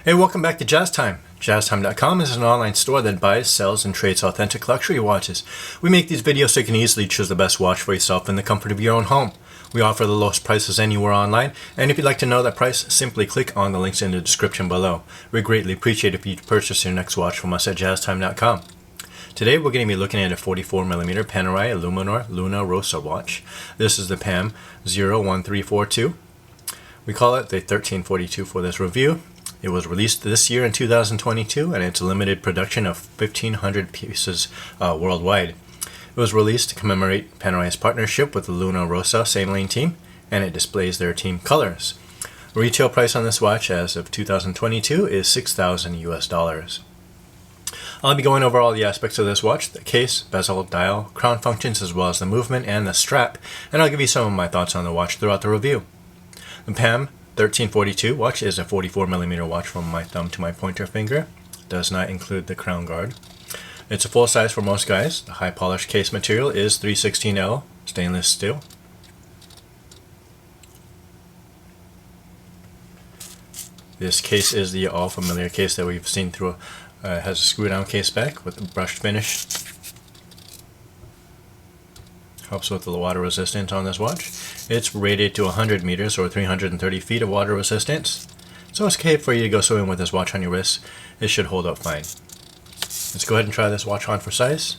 Hey, welcome back to Jazz Time. JazzTime.com is an online store that buys, sells, and trades authentic luxury watches. We make these videos so you can easily choose the best watch for yourself in the comfort of your own home. We offer the lowest prices anywhere online, and if you'd like to know that price, simply click on the links in the description below. We greatly appreciate if you purchase your next watch from us at JazzTime.com. Today we're going to be looking at a 44mm Panerai Luminor Luna Rossa watch. This is the PAM01342. We call it the 1342 for this review. It was released this year in 2022, and it's a limited production of 1,500 pieces worldwide. It was released to commemorate Panerai's partnership with the Luna Rossa sailing team, and it displays their team colors. The retail price on this watch as of 2022 is $6,000 US. I'll be going over all the aspects of this watch: the case, bezel, dial, crown functions, as well as the movement and the strap, and I'll give you some of my thoughts on the watch throughout the review. The PAM01342 watch is a 44mm watch from my thumb to my pointer finger. It does not include the crown guard. It's a full size for most guys. The high polished case material is 316L stainless steel. This case is the all familiar case that we've seen through. It has a screw down case back with a brushed finish. Helps with the water resistance on this watch. It's rated to 100 meters or 330 feet of water resistance, so it's okay for you to go swimming with this watch on your wrist. It should hold up fine. Let's go ahead and try this watch on for size.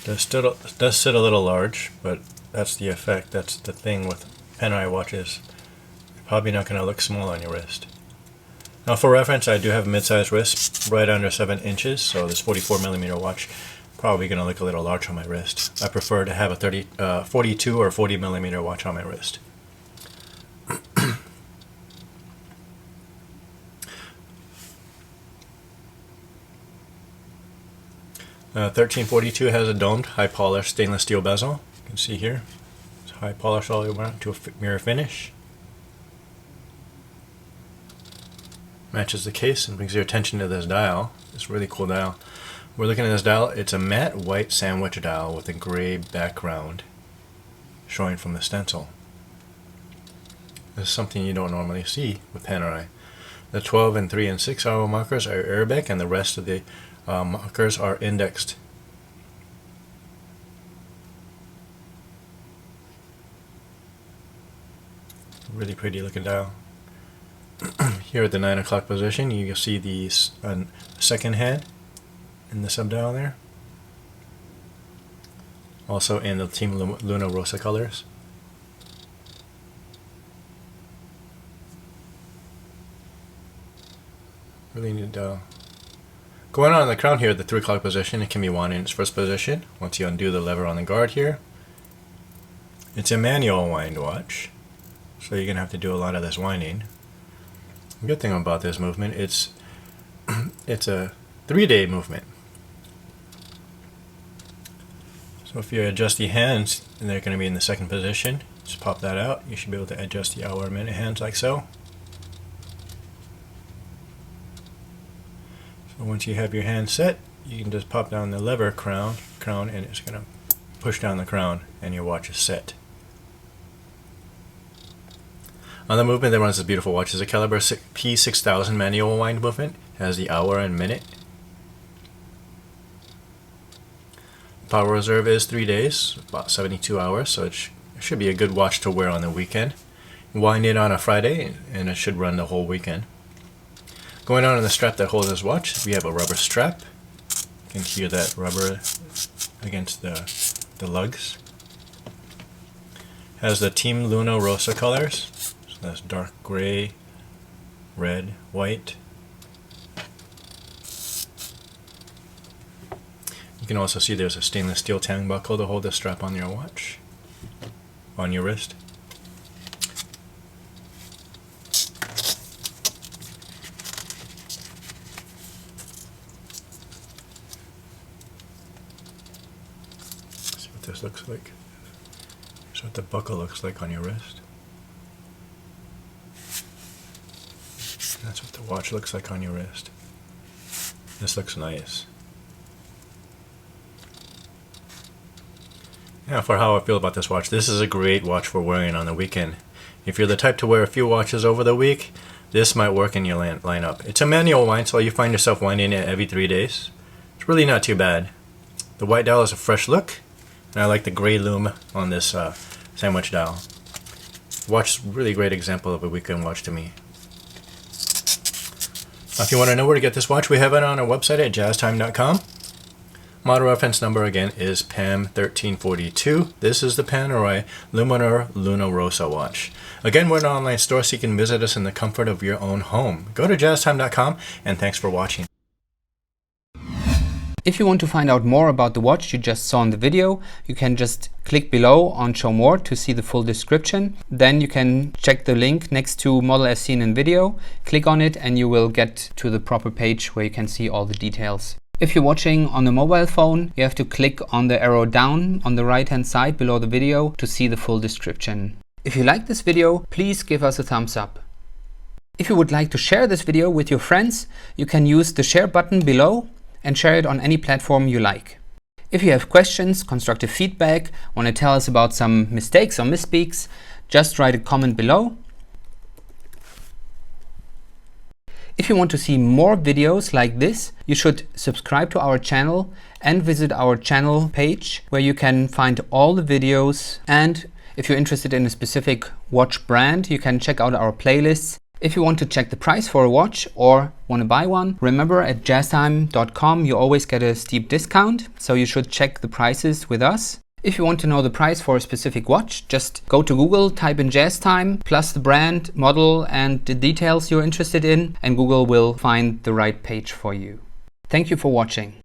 It does sit a little large, but that's the effect. That's the thing with Panerai watches. You're probably not going to look small on your wrist. Now, for reference, I do have a mid-sized wrist, right under 7 inches, so this 44mm watch probably going to look a little large on my wrist. I prefer to have a 42 or 40mm watch on my wrist. 1342 has a domed, high-polished stainless steel bezel. You can see here, it's high polished all the way around to a mirror finish. Matches the case and brings your attention to this dial. This really cool dial. We're looking at this dial. It's a matte white sandwich dial with a gray background showing from the stencil. This is something you don't normally see with Panerai. The 12 and 3 and 6 hour markers are Arabic, and the rest of the markers are indexed. Really pretty looking dial. Here at the 9 o'clock position, you can see the second hand in the subdial there. Also in the Team Luna Rossa colors. Really neat dial. Going on the crown here at the 3 o'clock position, it can be wound in its first position. Once you undo the lever on the guard here. It's a manual wind watch, so you're going to have to do a lot of this winding. The good thing about this movement, it's a 3-day movement. So if you adjust the hands, and they're going to be in the second position, just pop that out. You should be able to adjust the hour, minute hands like so. So once you have your hand set, you can just pop down the lever crown, and it's going to push down the crown, and your watch is set. On the movement that runs this beautiful watch is a caliber P6000 manual wind movement. It has the hour and minute. Power reserve is 3 days, about 72 hours, so it should be a good watch to wear on the weekend. Wind it on a Friday, and it should run the whole weekend. Going on in the strap that holds this watch, we have a rubber strap. You can hear that rubber against the lugs. Has the Team Luna Rossa colors. That's dark gray, red, white. You can also see there's a stainless steel tang buckle to hold the strap on your watch, on your wrist. Let's see what this looks like. Here's what the buckle looks like on your wrist. That's what the watch looks like on your wrist. This looks nice. Yeah, for how I feel about this watch, this is a great watch for wearing on the weekend. If you're the type to wear a few watches over the week, this might work in your lineup. It's a manual wind, so you find yourself winding it every 3 days. It's really not too bad. The white dial is a fresh look, and I like the gray lume on this sandwich dial. Watch is a really great example of a weekend watch to me. If you want to know where to get this watch, we have it on our website at jazztime.com. Model reference number again is PAM01342. This is the Panerai Luminor Rossa watch. Again, we're an online store, so you can visit us in the comfort of your own home. Go to jazztime.com, and thanks for watching. If you want to find out more about the watch you just saw in the video, you can just click below on Show More to see the full description. Then you can check the link next to Model as seen in video, click on it, and you will get to the proper page where you can see all the details. If you're watching on a mobile phone, you have to click on the arrow down on the right hand side below the video to see the full description. If you like this video, please give us a thumbs up. If you would like to share this video with your friends, you can use the share button below and share it on any platform you like. If you have questions, constructive feedback, want to tell us about some mistakes or misspeaks, just write a comment below. If you want to see more videos like this, you should subscribe to our channel and visit our channel page where you can find all the videos. And if you're interested in a specific watch brand, you can check out our playlists. If you want to check the price for a watch or want to buy one, remember at jazztime.com you always get a steep discount, so you should check the prices with us. If you want to know the price for a specific watch, just go to Google, type in JazzTime, plus the brand, model and the details you're interested in, and Google will find the right page for you. Thank you for watching.